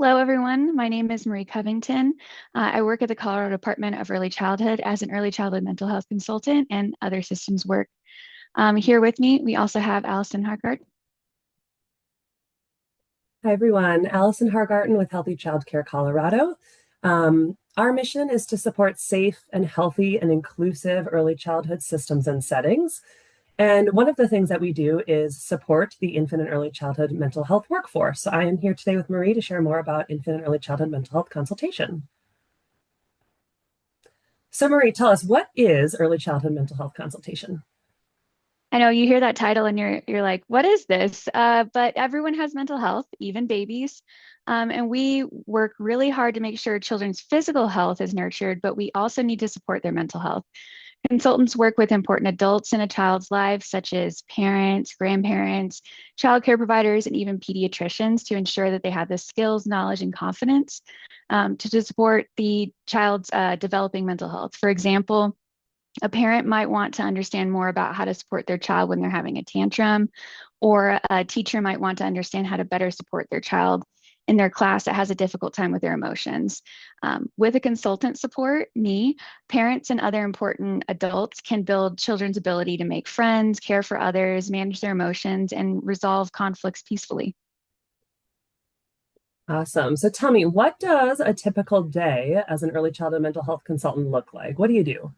Hello, everyone. My name is Marie Covington. I work at the Colorado Department of Early Childhood as an early childhood mental health consultant and other systems work. Here with me, we also have Alison Hargarten. Hi, everyone. Alison Hargarten with Healthy Childcare Colorado. Our mission is to support safe and healthy and inclusive early childhood systems and settings. And one of the things that we do is support the infant and early childhood mental health workforce. So I am here today with Marie to share more about infant and early childhood mental health consultation. So Marie, tell us, what is early childhood mental health consultation? I know you hear that title and you're like, what is this? But everyone has mental health, even babies. And we work really hard to make sure children's physical health is nurtured, but we also need to support their mental health. Consultants work with important adults in a child's life, such as parents, grandparents, childcare providers, and even pediatricians to ensure that they have the skills, knowledge, and confidence to support the child's developing mental health. For example, a parent might want to understand more about how to support their child when they're having a tantrum, or a teacher might want to understand how to better support their child in their class that has a difficult time with their emotions. With a consultant support, me, parents and other important adults can build children's ability to make friends, care for others, manage their emotions, and resolve conflicts peacefully. Awesome. So tell me, what does a typical day as an early childhood mental health consultant look like? What do you do?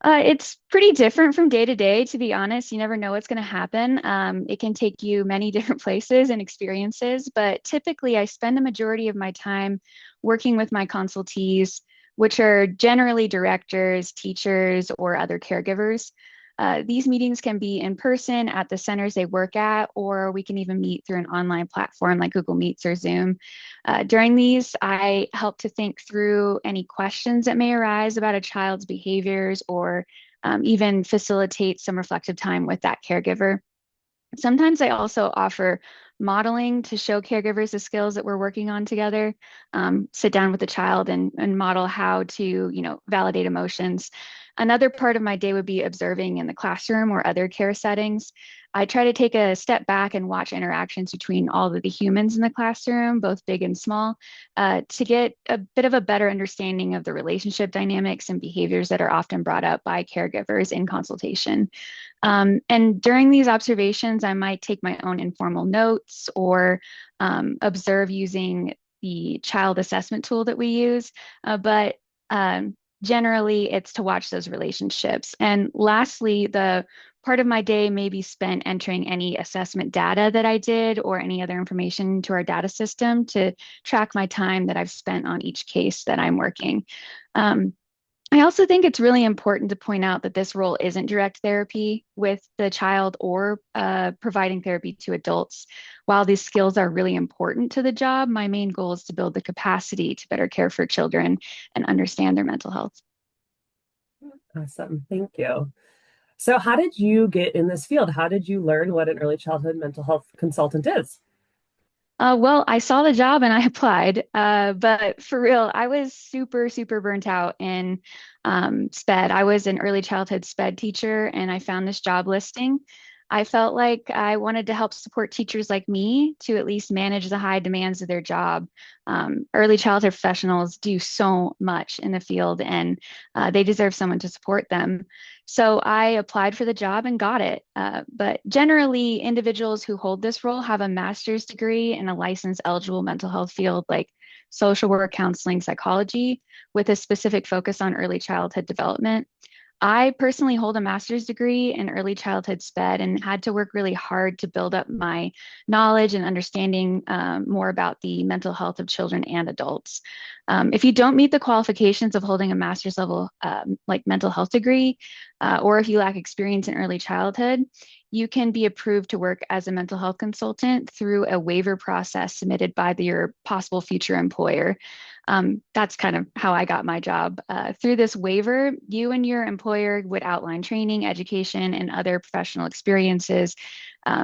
It's pretty different from day to day, to be honest. You never know what's going to happen. It can take you many different places and experiences, but typically I spend a majority of my time working with my consultees, which are generally directors, teachers, or other caregivers. These meetings can be in person at the centers they work at, or we can even meet through an online platform like Google Meets or Zoom. During these, I help to think through any questions that may arise about a child's behaviors or even facilitate some reflective time with that caregiver. Sometimes I also offer modeling to show caregivers the skills that we're working on together, sit down with the child and model how to, validate emotions. Another part of my day would be observing in the classroom or other care settings. I try to take a step back and watch interactions between all of the humans in the classroom, both big and small, to get a bit of a better understanding of the relationship dynamics and behaviors that are often brought up by caregivers in consultation. And during these observations, I might take my own informal notes or observe using the child assessment tool that we use. But generally, it's to watch those relationships. And lastly, the part of my day may be spent entering any assessment data that I did or any other information to our data system to track my time that I've spent on each case that I'm working. I also think it's really important to point out that this role isn't direct therapy with the child or providing therapy to adults. While these skills are really important to the job, my main goal is to build the capacity to better care for children and understand their mental health. Awesome. Thank you. So how did you get in this field? How did you learn what an early childhood mental health consultant is? Well, I saw the job and I applied, but for real, I was super, super burnt out in SPED. I was an early childhood SPED teacher and I found this job listing. I felt like I wanted to help support teachers like me to at least manage the high demands of their job. Early childhood professionals do so much in the field and they deserve someone to support them. So I applied for the job and got it. But generally, individuals who hold this role have a master's degree in a licensed eligible mental health field like social work, counseling, psychology, with a specific focus on early childhood development. I personally hold a master's degree in early childhood SPED and had to work really hard to build up my knowledge and understanding more about the mental health of children and adults. If you don't meet the qualifications of holding a master's level like mental health degree, or if you lack experience in early childhood, you can be approved to work as a mental health consultant through a waiver process submitted by your possible future employer. That's kind of how I got my job. Through this waiver, you and your employer would outline training, education, and other professional experiences,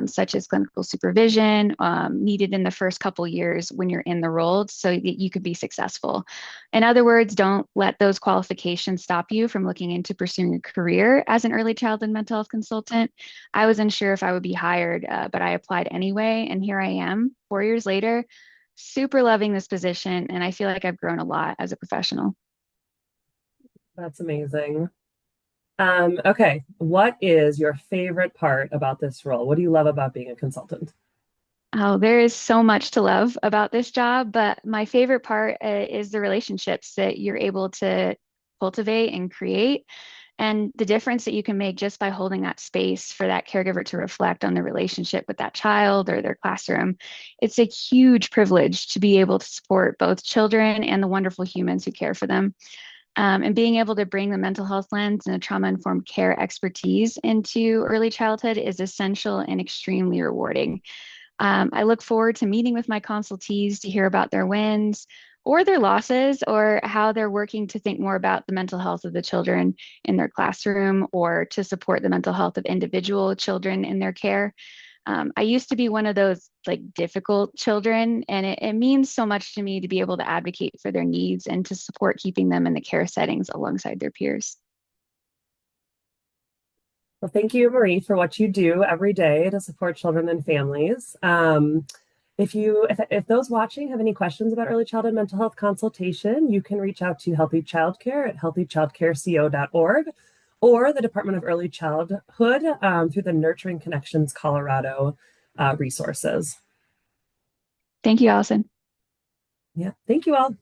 such as clinical supervision, needed in the first couple years when you're in the role so that you could be successful. In other words, don't let those qualifications stop you from looking into pursuing a career as an early childhood mental health consultant. I was unsure if I would be hired, but I applied anyway, and here I am 4 years later, super loving this position, and I feel like I've grown a lot as a professional. That's amazing. Okay, what is your favorite part about this role? What do you love about being a consultant? Oh, there is so much to love about this job, but my favorite part is the relationships that you're able to cultivate and create, and the difference that you can make just by holding that space for that caregiver to reflect on the relationship with that child or their classroom. It's a huge privilege to be able to support both children and the wonderful humans who care for them. And being able to bring the mental health lens and a trauma-informed care expertise into early childhood is essential and extremely rewarding. I look forward to meeting with my consultees to hear about their wins or their losses, or how they're working to think more about the mental health of the children in their classroom, or to support the mental health of individual children in their care. I used to be one of those like difficult children, and it means so much to me to be able to advocate for their needs and to support keeping them in the care settings alongside their peers. Well, thank you, Marie, for what you do every day to support children and families. If those watching have any questions about early childhood mental health consultation, you can reach out to Healthy Childcare at healthychildcareco.org or the Department of Early Childhood through the Nurturing Connections Colorado resources. Thank you, Allison. Yeah, thank you all.